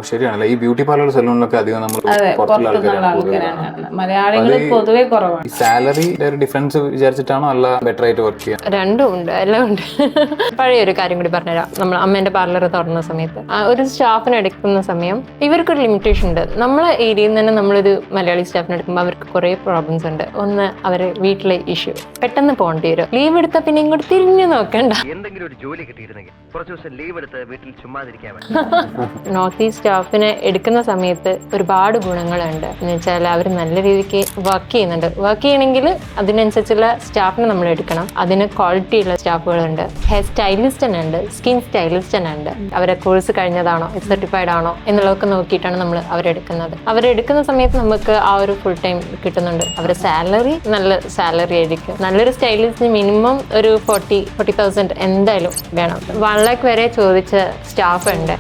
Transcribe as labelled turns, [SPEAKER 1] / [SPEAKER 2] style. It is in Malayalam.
[SPEAKER 1] ശരിയാണല്ലേ, ഈ ബ്യൂട്ടി പാർലർ സലൂണിലൊക്കെ അധികം നമ്മൾ പുറത്തുള്ള ആൾക്കാരാണ്.
[SPEAKER 2] മലയാളികൾ പൊതുവെ കുറവാണ്.
[SPEAKER 1] ഈ സാലറിയുടെ ഒരു ഡിഫറൻസ് വിചാരിച്ചിട്ടാണോ അല്ല ബെറ്റർ ആയിട്ട് വർക്ക് ചെയ്യാൻ?
[SPEAKER 3] രണ്ടും ഉണ്ട്, എല്ലാം ഉണ്ട്. പഴയ ഒരു കാര്യം കൂടി പറഞ്ഞുതരാം. നമ്മൾ അമ്മേന്റെ പാർലർ തുറന്ന സമയത്ത് ഒരു സ്റ്റാഫിനെ എടുക്കുന്ന സമയം ഇവർക്കൊരു ലിമിറ്റേഷൻ ഉണ്ട്. നമ്മളെ ഏരിയയിൽ നിന്ന് തന്നെ നമ്മളൊരു മലയാളി സ്റ്റാഫിനെ എടുക്കുമ്പോൾ അവർക്ക് കുറേ പ്രോബ്ലംസ് ഉണ്ട്. ഒന്ന്, അവരെ വീട്ടിലെ ഇഷ്യൂ, പെട്ടെന്ന് പോകേണ്ടി വരും. ലീവ് എടുത്താൽ പിന്നെ ഇങ്ങോട്ട് തിരിഞ്ഞു നോക്കണ്ട.
[SPEAKER 4] എന്തെങ്കിലും ഒരു ജോലി കിട്ടിയിരുന്നെങ്കിൽ കുറച്ച് ദിവസം ലീവ് എടുത്ത് വീട്ടിൽ ചുമ്മാതിരിക്കാൻ.
[SPEAKER 3] നോർത്ത് ഈസ്റ്റ് സ്റ്റാഫിനെ എടുക്കുന്ന സമയത്ത് ഒരുപാട് ഗുണങ്ങളുണ്ട്. എന്ന് വെച്ചാൽ അവർ നല്ല രീതിക്ക് വർക്ക് ചെയ്യുന്നുണ്ട്. വർക്ക് ചെയ്യണമെങ്കിൽ അതിനനുസരിച്ചുള്ള സ്റ്റാഫിനെ നമ്മൾ എടുക്കണം. അതിന് ക്വാളിറ്റി ഉള്ള സ്റ്റാഫുകളുണ്ട്. ഹെയർ സ്റ്റൈലിസ്റ്റ് തന്നെ ഉണ്ട്, സ്കിൻ സ്റ്റൈലിസ്റ്റ് തന്നെ ഉണ്ട്. അവരെ കോഴ്സ് കഴിഞ്ഞതാണോ, സർട്ടിഫൈഡ് ആണോ എന്നുള്ളതൊക്കെ നോക്കിയിട്ടാണ് നമ്മൾ അവരെടുക്കുന്നത്. അവരെടുക്കുന്ന സമയത്ത് നമുക്ക് ആ ഒരു ഫുൾ ടൈം കിട്ടുന്നുണ്ട്. അവരുടെ സാലറി നല്ല സാലറി ആയിരിക്കും. നല്ലൊരു സ്റ്റൈലിസ്റ്റിന് മിനിമം ഒരു 40,000 എന്തായാലും വേണം. 1 lakh വരെ ചോദിച്ച സ്റ്റാഫ് ഉണ്ട്.